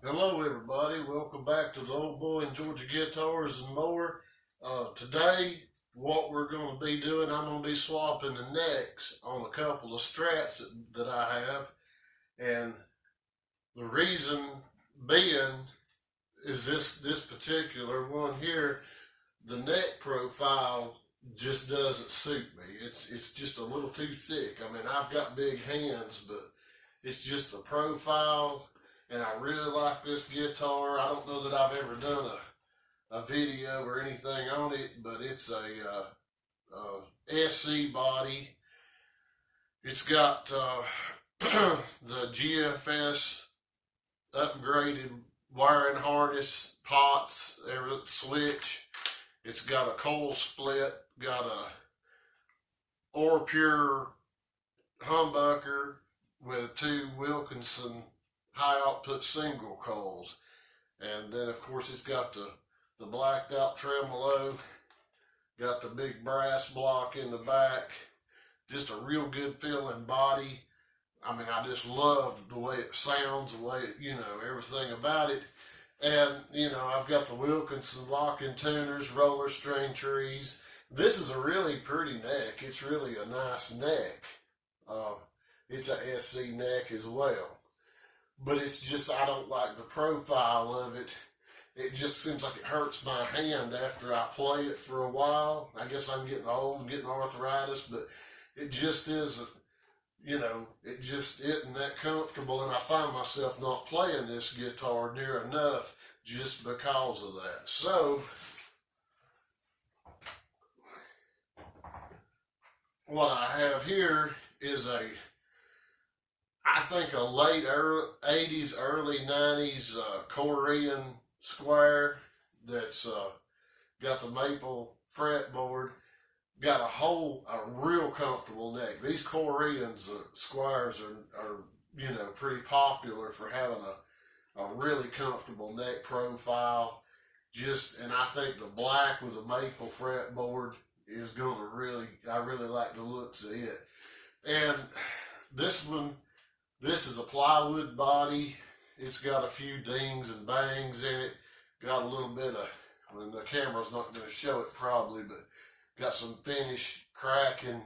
Hello everybody, welcome back to the Old Boy and Georgia Guitars and More. Today, what we're going to be doing, I'm going to be swapping the necks on a couple of Strats that I have. And the reason being is this particular one here, the neck profile just doesn't suit me. It's just a little too thick. I mean, I've got big hands, but it's just the profile. And I really like this guitar. I don't know that I've ever done a video or anything on it, but it's a SC body. It's got the GFS upgraded wiring harness, pots, every switch. It's got a coil split, got a Pure humbucker with two Wilkinson high output single coils, and then of course it's got the blacked out tremolo, got the big brass block in the back, just a real good feeling body. I mean, I just love the way it sounds, the way it, everything about it. And I've got the Wilkinson locking tuners, roller string trees. This is a really pretty neck. It's really a nice neck. It's a SC neck as well. But it's just, I don't like the profile of it. It just seems like it hurts my hand after I play it for a while. I guess I'm getting old and getting arthritis, but it just isn't, it just isn't that comfortable. And I find myself not playing this guitar near enough just because of that. So, what I have here is I think a late 80s, early 90s Korean square that's got the maple fretboard, got a real comfortable neck. These Koreans squares are pretty popular for having a really comfortable neck profile. And I think the black with the maple fretboard is going to I really like the looks of it. And this one, this is a plywood body. It's got a few dings and bangs in it. Got a little bit of, the camera's not going to show it probably, but got some finish cracking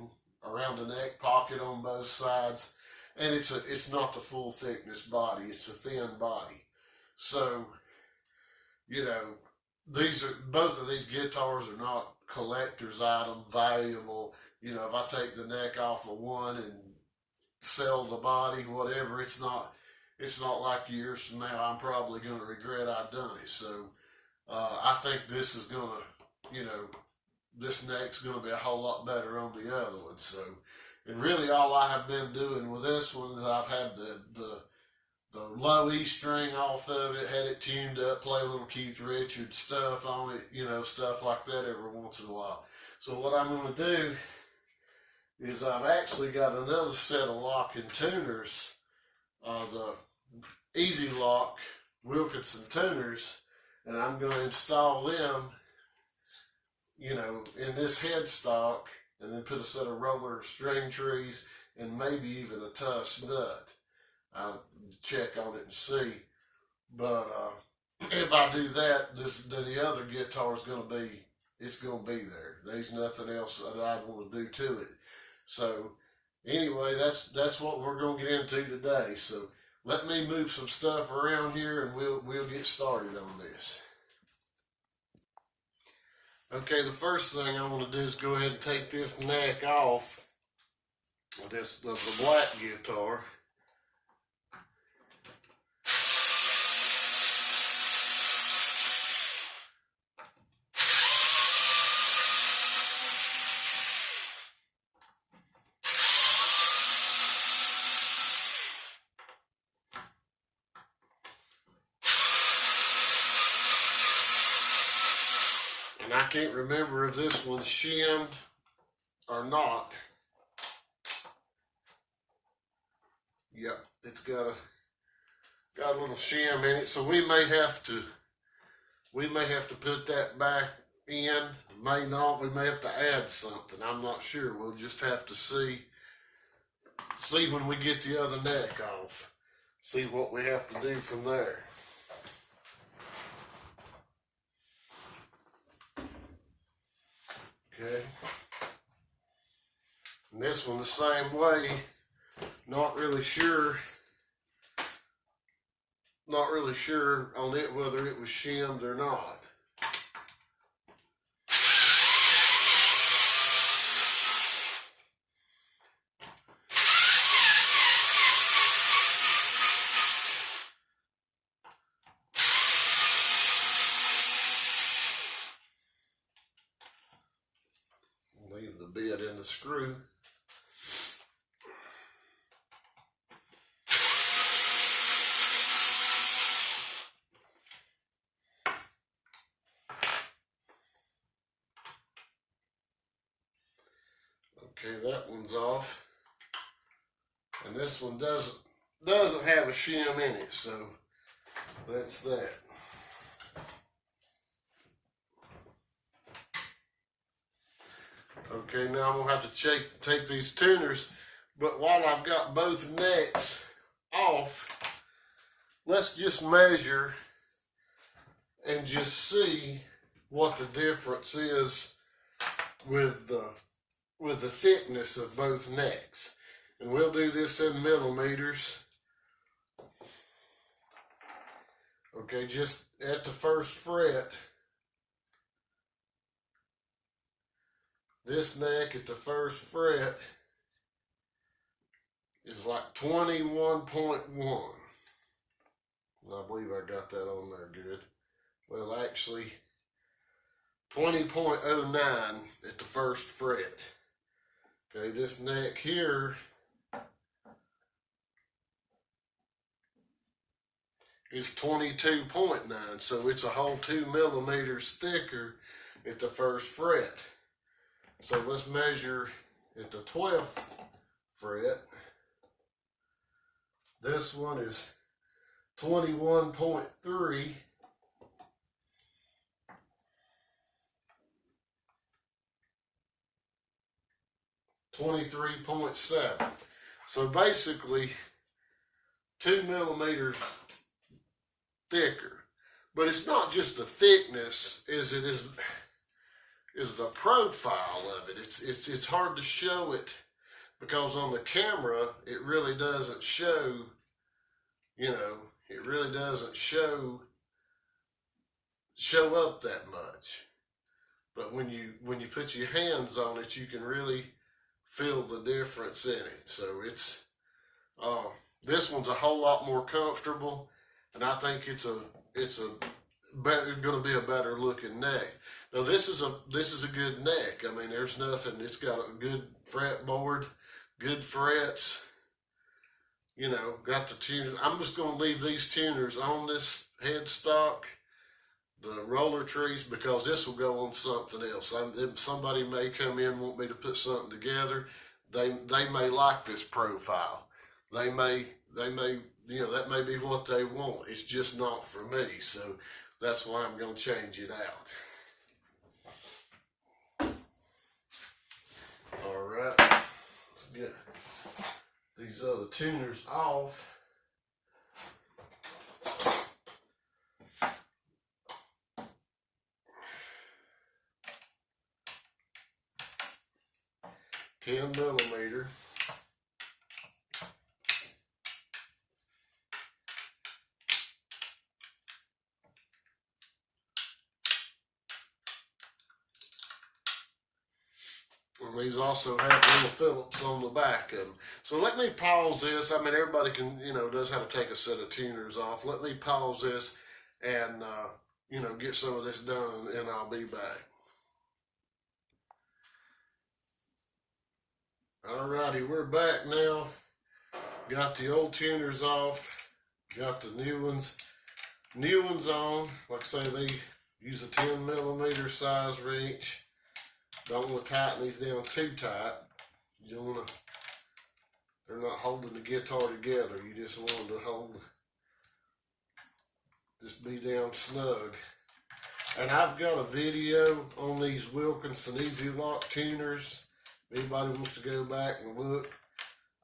around the neck pocket on both sides. And it's not the full thickness body. It's a thin body. So, both of these guitars are not collector's item valuable. If I take the neck off of one and sell the body, whatever, it's not like years from now I'm probably going to regret I've done it. So I think this is going to, this neck's going to be a whole lot better on the other one. So, and really all I have been doing with this one is I've had the low E string off of it, had it tuned up, play a little Keith Richards stuff on it, stuff like that every once in a while. So what I'm going to do is I've actually got another set of locking tuners, the Easy Lock Wilkinson tuners, and I'm going to install them, in this headstock, and then put a set of roller string trees and maybe even a Tuss nut. I'll check on it and see. But if I do that, then the other guitar is going to be, it's going to be there. There's nothing else that I want to do to it. So anyway, that's what we're going to get into today. So let me move some stuff around here and we'll get started on this. Okay, the first thing I want to do is go ahead and take this neck off of the black guitar. And I can't remember if this one's shimmed or not. Yep, it's got a little shim in it, so we may have to put that back in. May not. We may have to add something. I'm not sure. We'll just have to see when we get the other neck off. See what we have to do from there. Okay. And this one the same way. Not really sure on it whether it was shimmed or not. Leave the bit in the screw. Okay, that one's off. And this one doesn't have a shim in it, so that's that. Okay, now I'm gonna have to take these tuners, but while I've got both necks off, let's just measure and just see what the difference is with the thickness of both necks. And we'll do this in millimeters. Okay, just at the first fret, this neck at the first fret is like 21.1. I believe I got that on there good. Well, actually, 20.09 at the first fret. Okay, this neck here is 22.9, so it's a whole 2 millimeters thicker at the first fret. So let's measure at the 12th fret. This one is 21.3. $23.7. So basically 2 millimeters thicker. But it's not just the thickness, it is the profile of it. It's hard to show it because on the camera it really doesn't show, it really doesn't show up that much. But when you put your hands on it, you can really feel the difference in it. So it's this one's a whole lot more comfortable, and I think it's going to be a better looking neck. Now this is a good neck. I mean, there's nothing. It's got a good fretboard, good frets. Got the tuners. I'm just going to leave these tuners on this headstock, the roller trees, because this will go on something else. If somebody may come in and want me to put something together, they may like this profile. They may, that may be what they want. It's just not for me. So that's why I'm going to change it out. All right, let's get these other tuners off. $10 millimeter. And these also have little Phillips on the back of them. So let me pause this. I mean, everybody can, knows how to take a set of tuners off. Let me pause this and, get some of this done, and I'll be back. Alrighty, we're back now. Got the old tuners off. Got the new ones on. Like I say, they use a 10 millimeter size wrench. Don't want to tighten these down too tight. You don't want to. They're not holding the guitar together. You just want them to just be down snug. And I've got a video on these Wilkinson Easy Lock tuners. If anybody wants to go back and look,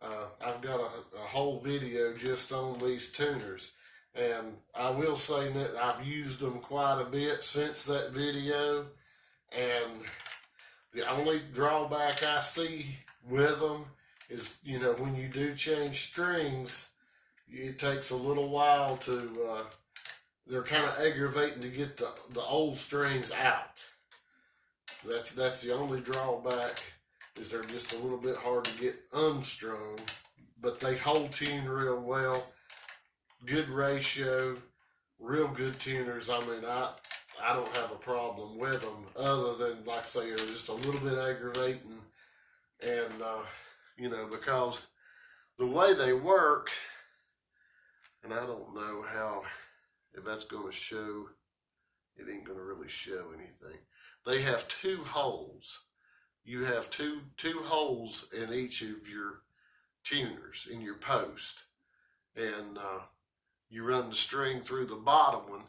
I've got a whole video just on these tuners. And I will say that I've used them quite a bit since that video. And The only drawback I see with them is, you know, when you do change strings, it takes a little while to, they're kind of aggravating to get the old strings out. That's the only drawback, is they're just a little bit hard to get unstrung, but they hold tune real well. Good ratio, real good tuners. I mean, I don't have a problem with them, other than, like I say, they're just a little bit aggravating, and you know, because the way they work, and I don't know how, if that's going to show, it ain't going to really show anything. They have two holes. You have two holes in each of your tuners, in your post, and you run the string through the bottom one,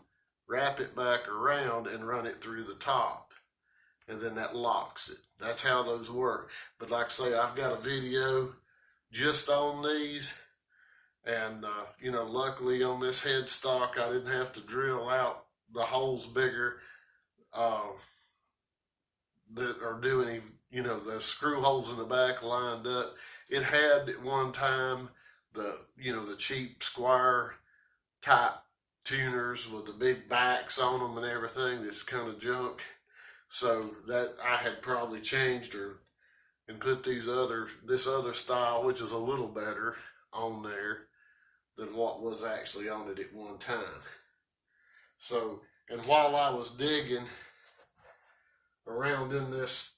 wrap it back around, and run it through the top, and then that locks it. That's how those work. But like I say, I've got a video just on these, and you know, luckily on this headstock I didn't have to drill out the holes bigger that are doing, you know, the screw holes in the back lined up. It had at one time the, you know, the cheap Squire type tuners with the big backs on them and everything. That's kind of junk. So that I had probably changed or and put this other style, which is a little better, on there than what was actually on it at one time. So, and while I was digging around in this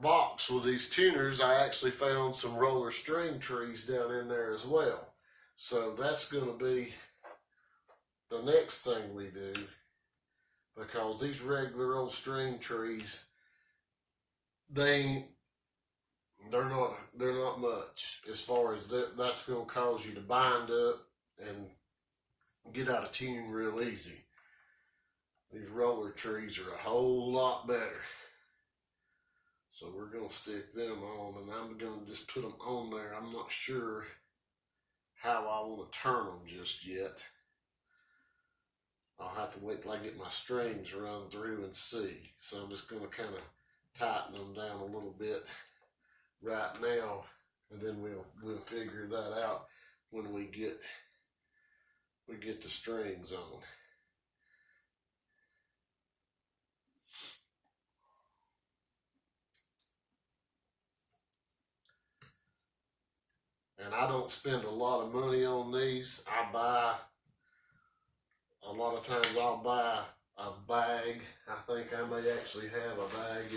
box with these tuners, I actually found some roller string trees down in there as well. So that's going to be the next thing we do, because these regular old string trees, they're not much as far as that's going to cause you to bind up and get out of tune real easy. These roller trees are a whole lot better. So we're going to stick them on, and I'm going to just put them on there. I'm not sure how I want to turn them just yet. I'll have to wait till I get my strings run through and see. So I'm just going to kind of tighten them down a little bit right now, and then we'll figure that out when we get the strings on. And I don't spend a lot of money on these. A lot of times I'll buy a bag. I think I may actually have a bag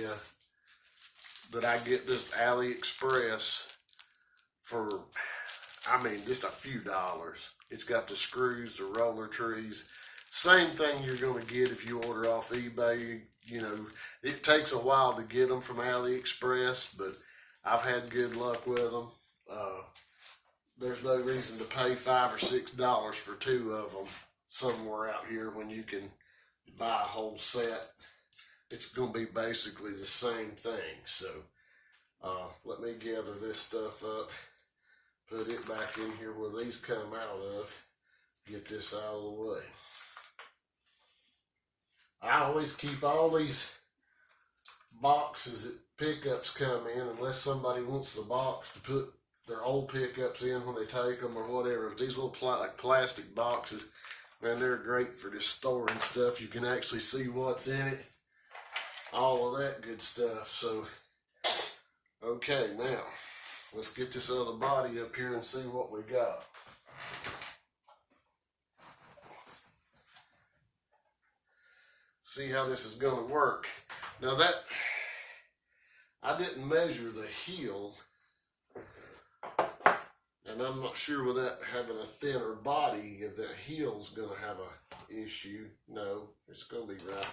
that I get this AliExpress for, I mean, just a few dollars. It's got the screws, the roller trees. Same thing you're going to get if you order off eBay. You know, it takes a while to get them from AliExpress, but I've had good luck with them. There's no reason to pay $5 or $6 for two of them somewhere out here when you can buy a whole set. It's going to be basically the same thing. So let me gather this stuff up, put it back in here where these come out of, get this out of the way. I always keep all these boxes that pickups come in, unless somebody wants the box to put their old pickups in when they take them or whatever. These little like plastic boxes, man, they're great for just storing stuff. You can actually see what's in it, all of that good stuff. So, okay, now let's get this other body up here and see what we got. See how this is going to work. Now that, I didn't measure the heel, and I'm not sure with that having a thinner body if that heel's going to have a issue. No, it's going to be right.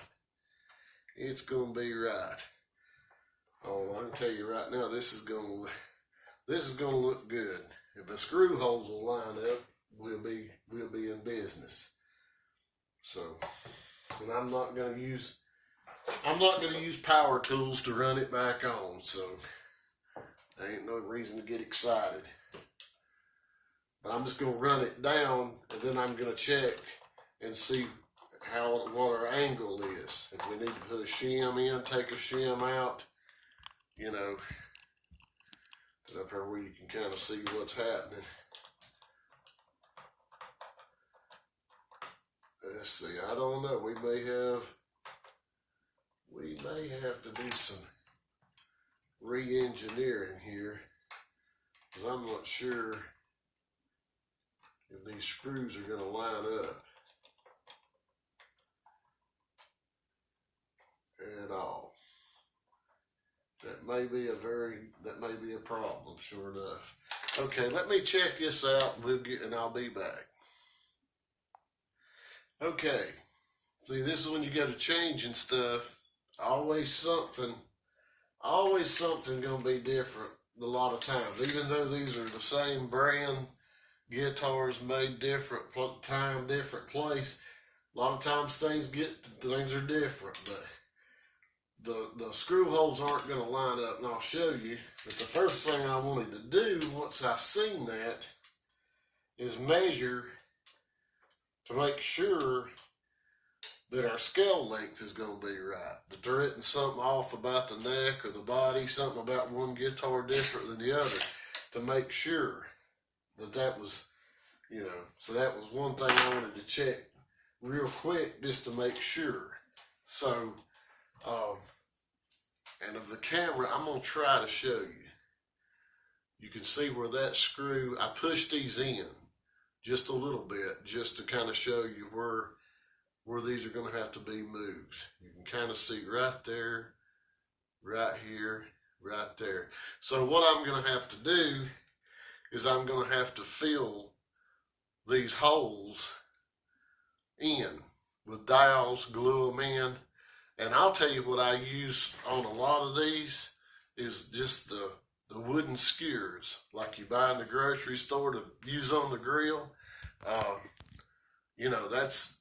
It's going to be right. Oh, I can tell you right now, this is going to look good. If the screw holes will line up, we'll be in business. So, and I'm not going to use power tools to run it back on. So, there ain't no reason to get excited. But I'm just going to run it down, and then I'm going to check and see what our angle is. If we need to put a shim in, take a shim out, you know, up here where you can kind of see what's happening. Let's see, I don't know, we may have to do some re-engineering here, because I'm not sure if these screws are going to line up at all. That may be a problem, sure enough. Okay, let me check this out and I'll be back. Okay, see, this is when you go to changing stuff. Always something gonna be different a lot of times. Even though these are the same brand guitars made different time, different place, a lot of times things are different, but the screw holes aren't going to line up, and I'll show you. But the first thing I wanted to do once I seen that is measure to make sure that our scale length is going to be right. That there isn't something off about the neck or the body, something about one guitar different than the other, to make sure that was, you know. So that was one thing I wanted to check real quick just to make sure. So, and of the camera, I'm going to try to show you. You can see where that screw, I pushed these in just a little bit just to kind of show you where these are going to have to be moved. You can kind of see right there, right here, right there. So what I'm going to have to do is I'm going to have to fill these holes in with dowels, glue them in. And I'll tell you what I use on a lot of these is just the wooden skewers, like you buy in the grocery store to use on the grill. You know, that's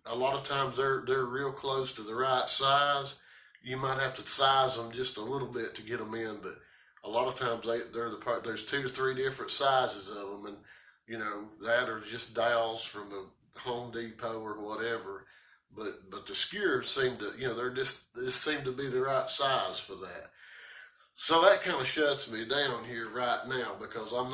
a lot of times they're real close to the right size. You might have to size them just a little bit to get them in, but a lot of times there's 2 to 3 different sizes of them, and you know, that or just dowels from the Home Depot or whatever. But the skewers seem to, you know, they seem to be the right size for that. So that kind of shuts me down here right now, because I'm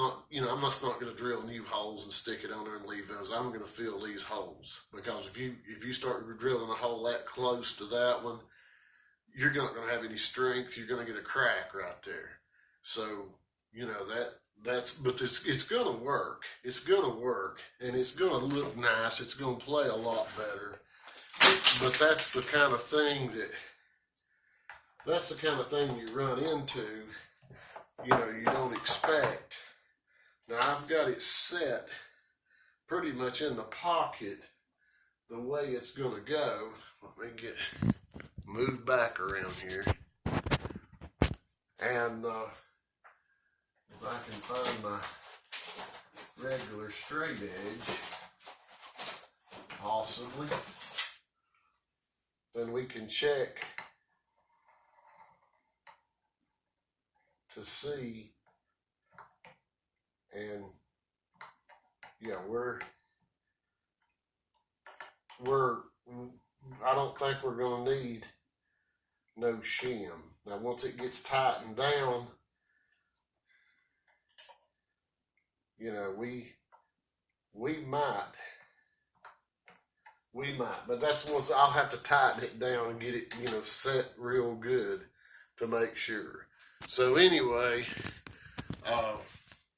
just not going to drill new holes and stick it on there and leave those. I'm going to fill these holes, because if you start drilling a hole that close to that one, you're not going to have any strength. You're going to get a crack right there. So, you know, but it's going to work. It's going to work, and it's going to look nice. It's going to play a lot better. But that's the kind of thing you run into, you know, you don't expect. Now I've got it set pretty much in the pocket the way it's going to go. Let me move back around here. And if I can find my regular straight edge, possibly, then we can check to see, and yeah, I don't think we're going to need no shim. Now once it gets tightened down, you know, we might, but that's once I'll have to tighten it down and get it, you know, set real good to make sure. So anyway,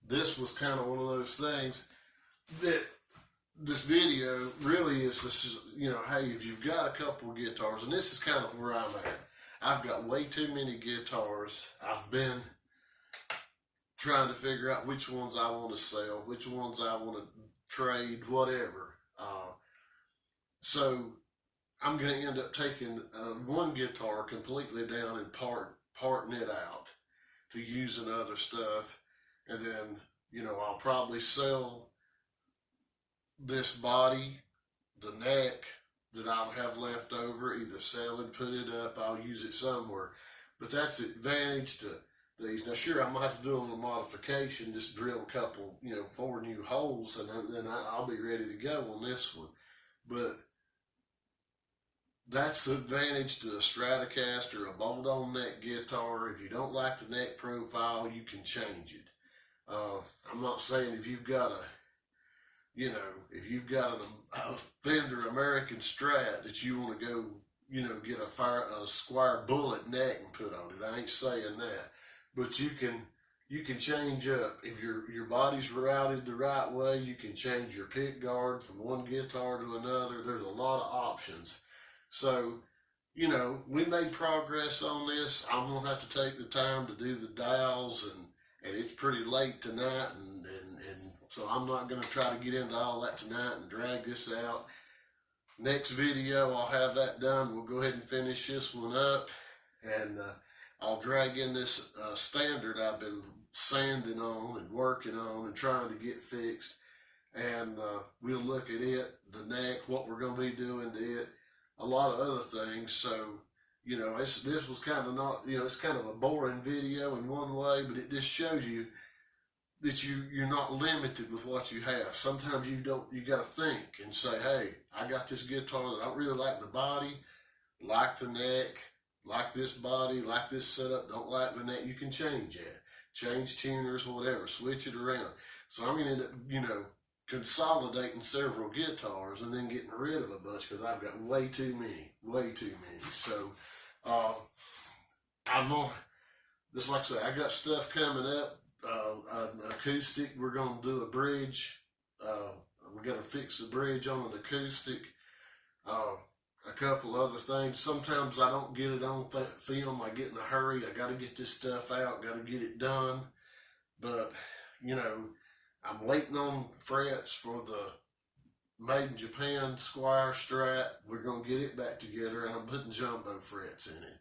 this was kind of one of those things that this video really is just, you know, hey, if you've got a couple of guitars, and this is kind of where I'm at. I've got way too many guitars. I've been trying to figure out which ones I want to sell, which ones I want to trade, whatever. So I'm going to end up taking one guitar completely down and parting it out to use in other stuff. And then, you know, I'll probably sell this body, the neck that I'll have left over, either sell and put it up. I'll use it somewhere. But that's the advantage to these. Now, sure, I might have to do a little modification, just drill a couple, you know, 4 new holes, and then I'll be ready to go on this one. But that's the advantage to a Stratocaster, a bolt-on neck guitar. If you don't like the neck profile, you can change it. I'm not saying if you've got a Fender American Strat that you want to go, get a square bullet neck and put on it. I ain't saying that, but you can change up if your body's routed the right way. You can change your pick guard from one guitar to another. There's a lot of options. So, we made progress on this. I'm going to have to take the time to do the dials, and it's pretty late tonight, and so I'm not going to try to get into all that tonight and drag this out. Next video, I'll have that done. We'll go ahead and finish this one up, and I'll drag in this standard I've been sanding on and working on and trying to get fixed, and we'll look at it, the neck, what we're going to be doing to it, a lot of other things. So, this was kind of not, it's kind of a boring video in one way, but it just shows you that you're not limited with what you have. Sometimes you got to think and say, hey, I got this guitar that I don't really like the body, like the neck, like this body, like this setup, don't like the neck. You can change that. Change tuners, whatever, switch it around. So I'm going to end up, consolidating several guitars and then getting rid of a bunch because I've got way too many. So I'm going to, just like I say, I got stuff coming up. An acoustic, we're going to do a bridge. We got to fix the bridge on an acoustic. A couple other things. Sometimes I don't get it on film. I get in a hurry. I got to get this stuff out. Got to get it done. But I'm waiting on frets for the Made in Japan Squire Strat. We're going to get it back together, and I'm putting jumbo frets in it.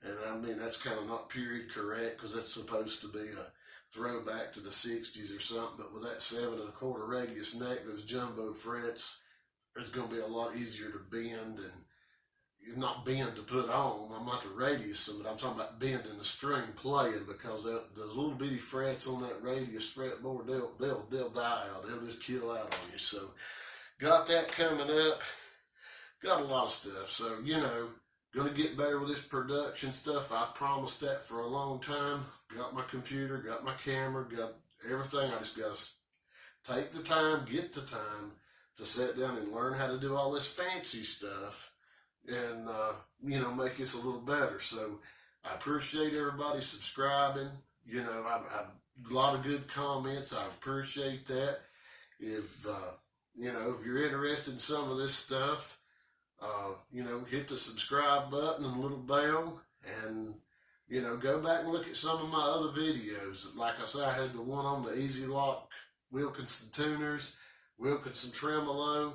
And I mean, that's kind of not period correct because that's supposed to be a throwback to the 60s or something. But with that 7 1/4 radius neck, those jumbo frets, it's going to be a lot easier to bend, and not bend to put on. I'm not the radius, but I'm talking about bending the string playing, because those little bitty frets on that radius fretboard, they'll die out. They'll just kill out on you. So got that coming up. Got a lot of stuff. So, going to get better with this production stuff. I've promised that for a long time. Got my computer, got my camera, got everything. I just got to take the time, get the time to sit down and learn how to do all this fancy stuff and, make this a little better. So I appreciate everybody subscribing. A lot of good comments. I appreciate that. If you're interested in some of this stuff, hit the subscribe button and the little bell, and, go back and look at some of my other videos. Like I said, I had the one on the Easy Lock Wilkinson tuners, Wilkinson tremolo,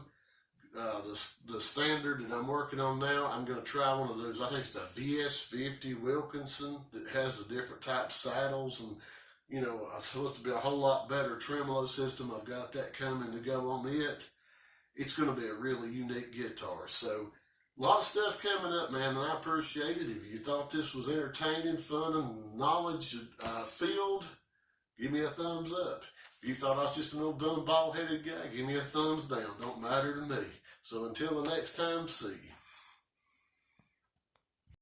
the standard that I'm working on now. I'm going to try one of those. I think it's a VS50 Wilkinson that has the different type saddles, and, it's supposed to be a whole lot better tremolo system. I've got that coming to go on it. It's going to be a really unique guitar. So a lot of stuff coming up, man, and I appreciate it. If you thought this was entertaining, fun, and knowledge filled, give me a thumbs up. If you thought I was just an old dumb bald-headed guy, give me a thumbs down. Don't matter to me. So until the next time, see you.